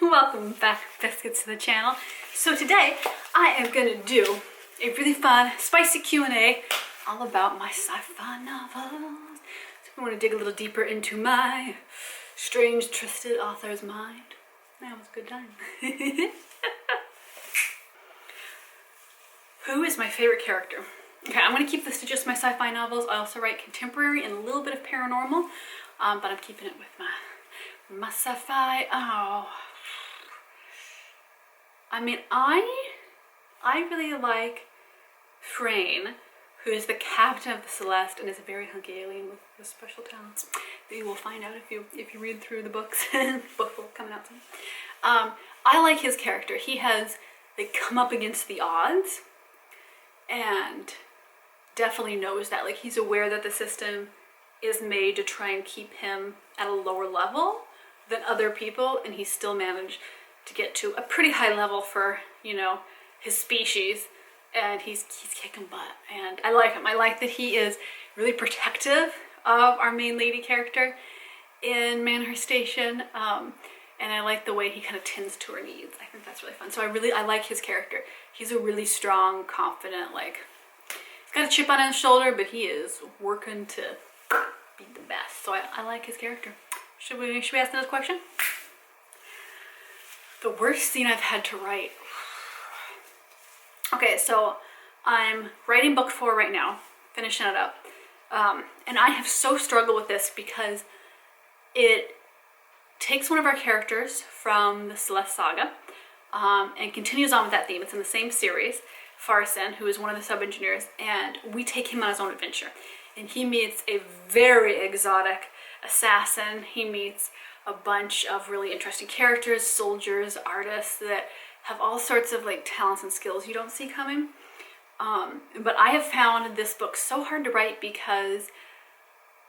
Welcome back, Biscuits, to the channel. So today I am gonna do a really fun, spicy Q&A all about my sci-fi novels. So if you want to dig a little deeper into my strange, twisted author's mind, that was a good time. Who is my favorite character? Okay, I'm gonna keep this to just my sci-fi novels. I also write contemporary and a little bit of paranormal, but I'm keeping it with my sci-fi. Oh. I mean, I really like Frayne, who is the captain of the Celeste and is a very hunky alien with special talents that you will find out if you read through the books. Book will coming out soon. I like his character. He has come up against the odds and definitely knows that. Like, he's aware that the system is made to try and keep him at a lower level than other people, and he still managed to get to a pretty high level for, you know, his species, and he's kicking butt, and I like him. I like that he is really protective of our main lady character in Manor Station, and I like the way he kind of tends to her needs. I think that's really fun. So I like his character. He's a really strong, confident, he's got a chip on his shoulder, but he is working to be the best. So I like his character. Should we ask another question? The worst scene I've had to write. Okay, so I'm writing book 4 right now, finishing it up. And I have so struggled with this because it takes one of our characters from the Celeste saga and continues on with that theme. It's in the same series, Farson, who is one of the sub-engineers, and we take him on his own adventure. And he meets a very exotic assassin. He meets a bunch of really interesting characters, soldiers, artists that have all sorts of talents and skills you don't see coming. But I have found this book so hard to write because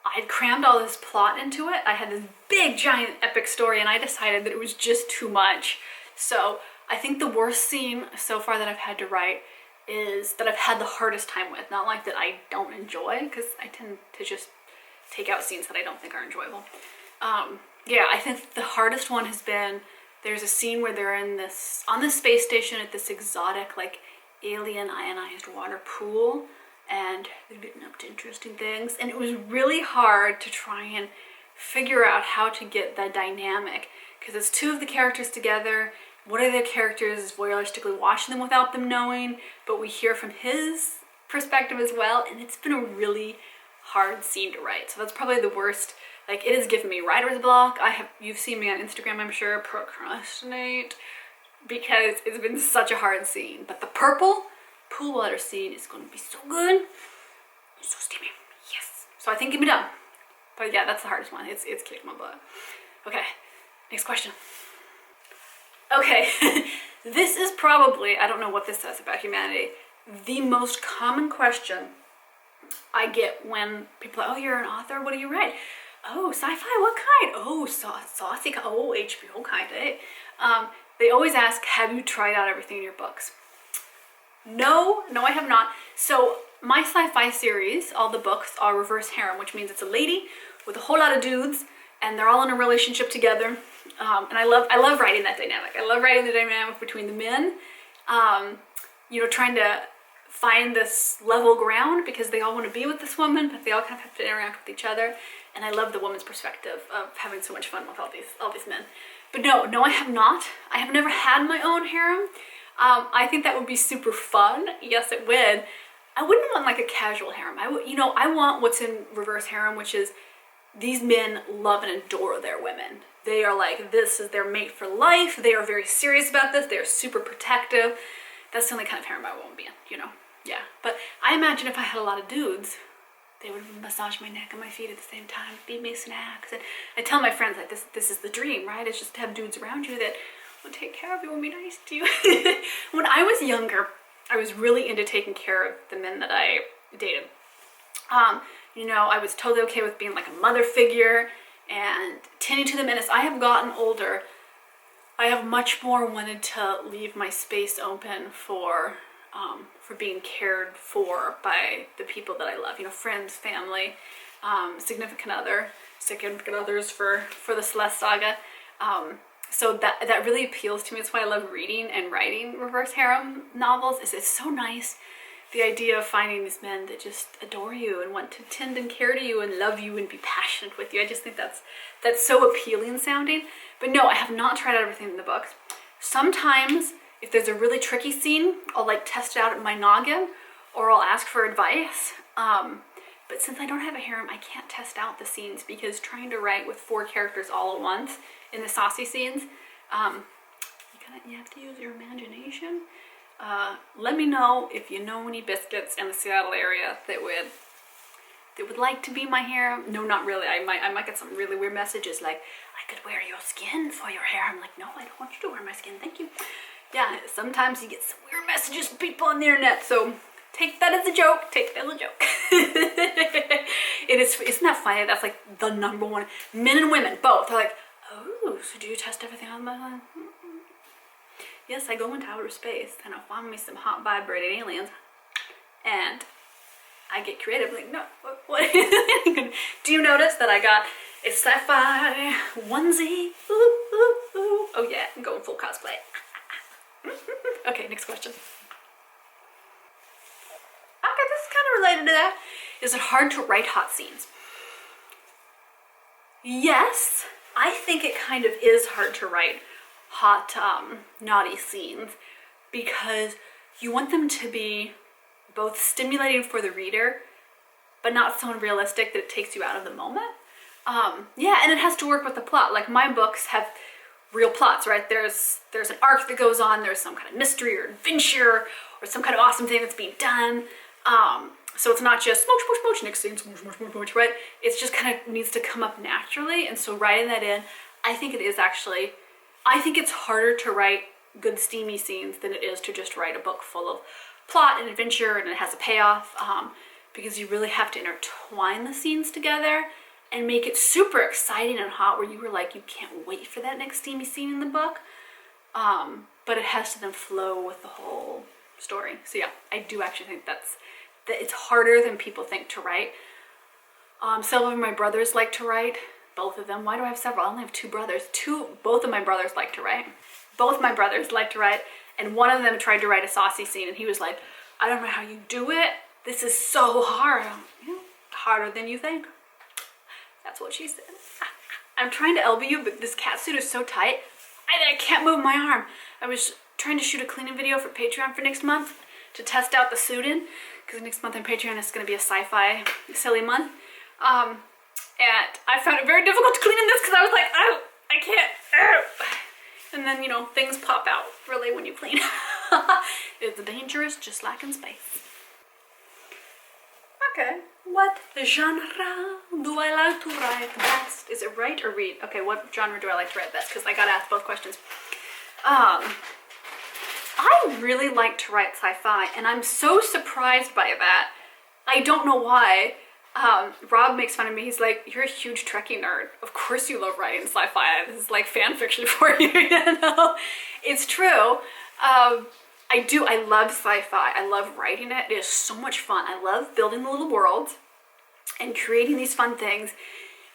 I had crammed all this plot into it. I had this big, giant, epic story, and I decided that it was just too much. So I think the worst scene so far that I've had to write is that I've had the hardest time with. Not like that I don't enjoy, because I tend to just take out scenes that I don't think are enjoyable. Yeah, I think the hardest one has been, there's a scene where they're on this space station at this exotic, alien ionized water pool, and they're getting up to interesting things, and it was really hard to try and figure out how to get the dynamic, because it's two of the characters together. One of the characters is voyeuristically watching them without them knowing, but we hear from his perspective as well, and it's been a really hard scene to write. So that's probably the worst. It has given me writer's block. You've seen me on Instagram, I'm sure, procrastinate, because it's been such a hard scene. But the purple pool water scene is going to be so good. It's so steamy. Yes. So I think it'll be done. But yeah, that's the hardest one. It's kicked my butt. Okay, next question. Okay, this is probably, I don't know what this says about humanity, the most common question I get when people are, oh, you're an author, what do you write? Oh, sci-fi, what kind? Oh, saucy, oh, HBO kind, eh? They always ask, have you tried out everything in your books? No, I have not. So my sci-fi series, all the books are reverse harem, which means it's a lady with a whole lot of dudes, and they're all in a relationship together. And I love writing that dynamic. I love writing the dynamic between the men, trying to find this level ground, because they all want to be with this woman, but they all kind of have to interact with each other. And I love the woman's perspective of having so much fun with all these men. But no, I have not. I have never had my own harem. I think that would be super fun. Yes, it would. I wouldn't want a casual harem. I want what's in reverse harem, which is these men love and adore their women. They are this is their mate for life. They are very serious about this. They are super protective. That's the only kind of harem I won't be in, Yeah, but I imagine if I had a lot of dudes, they would massage my neck and my feet at the same time, feed me snacks. And I tell my friends this is the dream, right? It's just to have dudes around you that will take care of you and be nice to you. When I was younger, I was really into taking care of the men that I dated. I was totally okay with being a mother figure and tending to them. And as I have gotten older, I have much more wanted to leave my space open for being cared for by the people that I love, friends, family, significant others for the Celeste saga. So that really appeals to me. That's why I love reading and writing reverse harem novels. It's so nice. The idea of finding these men that just adore you and want to tend and care to you and love you and be passionate with you. I just think that's so appealing sounding. But no, I have not tried out everything in the books. Sometimes if there's a really tricky scene, I'll like test it out at my noggin, or I'll ask for advice. But since I don't have a harem, I can't test out the scenes, because trying to write with 4 characters all at once in the saucy scenes, you have to use your imagination. Let me know if you know any biscuits in the Seattle area that would like to be my harem. No, not really. I might get some really weird messages like, I could wear your skin for your hair. I'm like, no, I don't want you to wear my skin, thank you. Yeah, sometimes you get some weird messages from people on the internet, so take that as a joke. Take that as a joke. Isn't that funny? That's like the number one. Men and women, both, are like, oh, so do you test everything on my line? Yes, I go into outer space and I find me some hot vibrating aliens, and I get creative. Like, no, what? Do you notice that I got a sci-fi onesie? Ooh, ooh, ooh. Oh yeah, I'm going full cosplay. Okay, next question. Okay, this is kind of related to that. Is it hard to write hot scenes? Yes, I think it kind of is hard to write hot, naughty scenes, because you want them to be both stimulating for the reader, but not so unrealistic that it takes you out of the moment. Yeah, and it has to work with the plot. Like, my books have real plots, right? There's an arc that goes on, there's some kind of mystery or adventure or some kind of awesome thing that's being done. So it's not just smooch, smooch, smooch, next scene, smooch, smooch, smooch, smooch, right? It's just kind of needs to come up naturally. And so writing that in, I think it's harder to write good steamy scenes than it is to just write a book full of plot and adventure and it has a payoff, because you really have to intertwine the scenes together and make it super exciting and hot, where you were like, you can't wait for that next steamy scene in the book. But it has to then flow with the whole story. So yeah, I do actually think that it's harder than people think to write. Some of my brothers like to write, both of them. Why do I have several? I only have 2 brothers. Both of my brothers like to write. Both my brothers like to write, and one of them tried to write a saucy scene, and he was like, I don't know how you do it. This is so hard. Harder than you think. That's what she said. I'm trying to elbow you, but this cat suit is so tight, I can't move my arm. I was trying to shoot a cleaning video for Patreon for next month to test out the suit in, because next month on Patreon is going to be a sci-fi silly month. And I found it very difficult to clean in this because I was like, oh, I can't. Oh. And then, things pop out really when you clean. It's dangerous, just like in space. Okay, what genre do I like to write best? Is it write or read? Okay, what genre do I like to write best? Because I gotta ask both questions. I really like to write sci-fi, and I'm so surprised by that. I don't know why. Rob makes fun of me. He's like, you're a huge Trekkie nerd. Of course you love writing sci-fi. This is like fan fiction for you, It's true. I do. I love sci-fi. I love writing it. It is so much fun. I love building the little worlds and creating these fun things.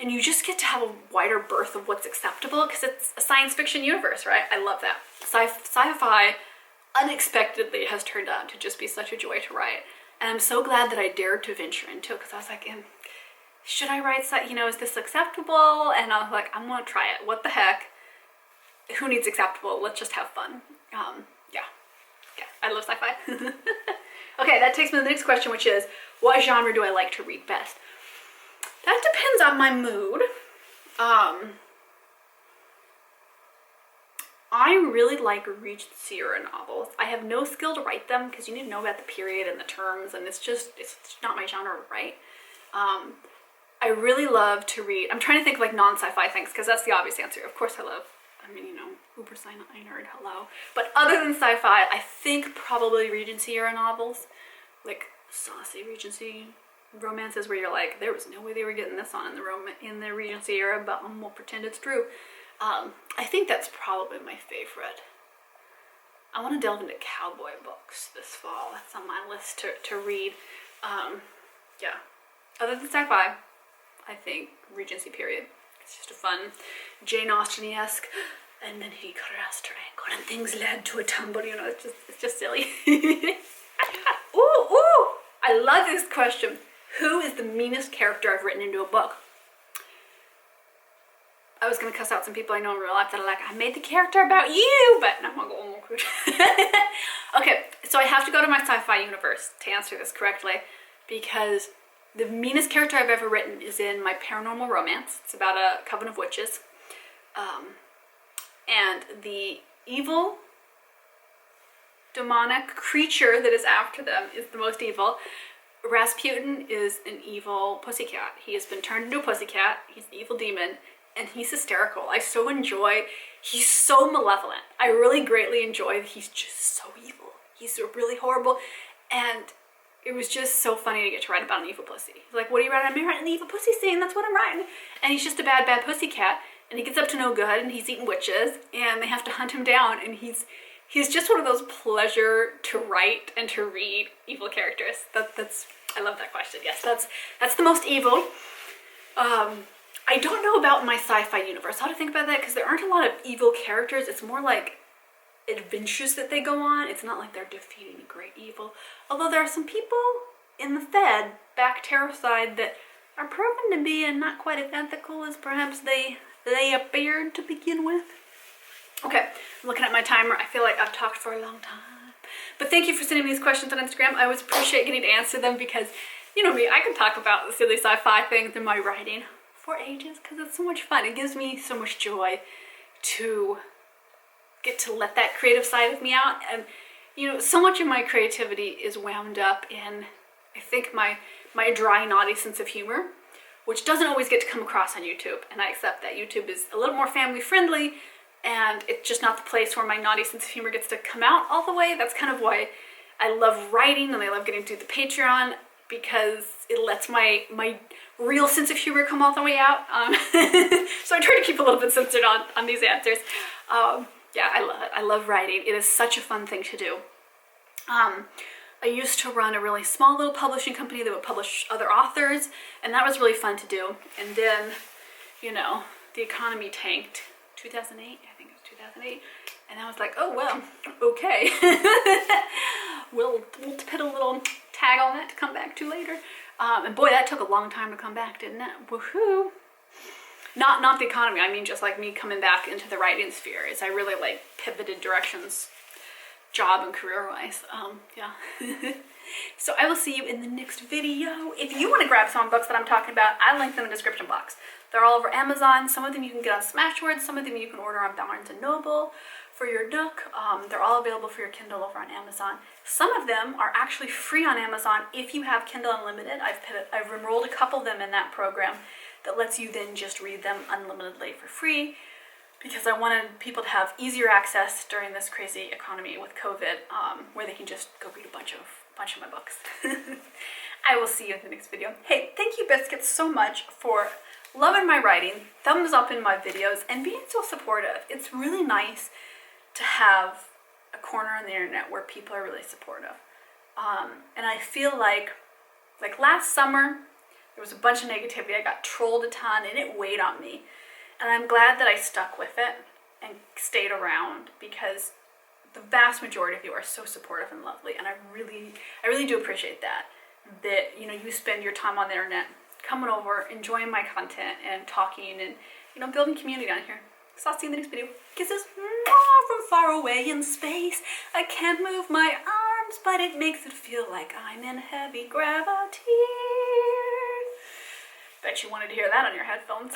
And you just get to have a wider berth of what's acceptable, because it's a science fiction universe, right? I love that. Sci-fi unexpectedly has turned out to just be such a joy to write. And I'm so glad that I dared to venture into it, because I was like, should I write is this acceptable? And I was like, I'm gonna try it. What the heck? Who needs acceptable? Let's just have fun. Yeah, I love sci-fi. Okay, that takes me to the next question, which is, what genre do I like to read best? That depends on my mood. I really like Regency era novels. I have no skill to write them, because you need to know about the period and the terms, and it's not my genre to write. I really love to read, I'm trying to think of like non-sci-fi things, because that's the obvious answer. Of course I love, Uber Sci-Fi nerd, hello. But other than sci-fi, I think probably Regency era novels, like saucy Regency romances where you're like, there was no way they were getting this on in the Regency era, but we'll pretend it's true. I think that's probably my favorite. I want to delve into cowboy books this fall. That's on my list to read. Yeah. Other than sci-fi, I think Regency period. It's just a fun Jane Austen-esque and then he grasped her ankle, and things led to a tumble. You know, it's just silly. Ooh! I love this question. Who is the meanest character I've written into a book? I was gonna cuss out some people I know in real life that are like, I made the character about you, but no, I'm gonna go one more quick. Okay, so I have to go to my sci-fi universe to answer this correctly, because the meanest character I've ever written is in my paranormal romance. It's about a coven of witches. And the evil demonic creature that is after them is the most evil. Rasputin is an evil pussycat. He has been turned into a pussycat. He's an evil demon, and he's hysterical. I so enjoy, he's so malevolent. I really greatly enjoy that he's just so evil. He's really horrible, and it was just so funny to get to write about an evil pussy. He's like, what are you writing? I'm writing an evil pussy scene, that's what I'm writing. And he's just a bad pussycat, and he gets up to no good, and he's eating witches, and they have to hunt him down, and he's just one of those pleasure to write and to read evil characters. I love that question. Yes, that's the most evil. I don't know about my sci-fi universe, how to think about that, because there aren't a lot of evil characters. It's more like adventures that they go on. It's not like they're defeating a great evil. Although there are some people in the Fed, back terror side, that are proven to be not quite as ethical as perhaps they appeared to begin with. Okay, I'm looking at my timer. I feel like I've talked for a long time. But thank you for sending me these questions on Instagram. I always appreciate getting to answer them, because, you know me, I can talk about the silly sci-fi things in my writing for ages, because it's so much fun. It gives me so much joy to get to let that creative side of me out. And, you know, so much of my creativity is wound up in, I think, my dry, naughty sense of humor, which doesn't always get to come across on YouTube. And I accept that YouTube is a little more family friendly, and it's just not the place where my naughty sense of humor gets to come out all the way. That's kind of why I love writing, and I love getting to do the Patreon, because it lets my real sense of humor come all the way out. So I try to keep a little bit censored on these answers. Yeah, I love it. I love writing. It is such a fun thing to do. I used to run a really small little publishing company that would publish other authors, and that was really fun to do. And then, you know, the economy tanked. 2008, I think it was 2008, and I was like, oh well, okay. we'll put a little tag on that to come back to later. And boy, that took a long time to come back, didn't it? Woohoo! Not the economy, I mean just like me coming back into the writing sphere, as I really like pivoted directions, job and career-wise. Yeah. So I will see you in the next video. If you want to grab some books that I'm talking about, I link them in the description box. They're all over Amazon. Some of them you can get on Smashwords. Some of them you can order on Barnes & Noble for your Nook. They're all available for your Kindle over on Amazon. Some of them are actually free on Amazon if you have Kindle Unlimited. I've enrolled a couple of them in that program that lets you then just read them unlimitedly for free, because I wanted people to have easier access during this crazy economy with COVID, where they can just go read a bunch of my books. I will see you in the next video. Hey, thank you Biscuits so much for loving my writing, thumbs up in my videos, and being so supportive. It's really nice to have a corner on the internet where people are really supportive. And I feel like last summer, there was a bunch of negativity. I got trolled a ton, and it weighed on me. And I'm glad that I stuck with it and stayed around, because the vast majority of you are so supportive and lovely, and I really do appreciate that. That, you know, you spend your time on the internet coming over, enjoying my content, and talking, and, you know, building community on here. So I'll see you in the next video. Kisses from far away in space. I can't move my arms, but it makes it feel like I'm in heavy gravity. Bet you wanted to hear that on your headphones.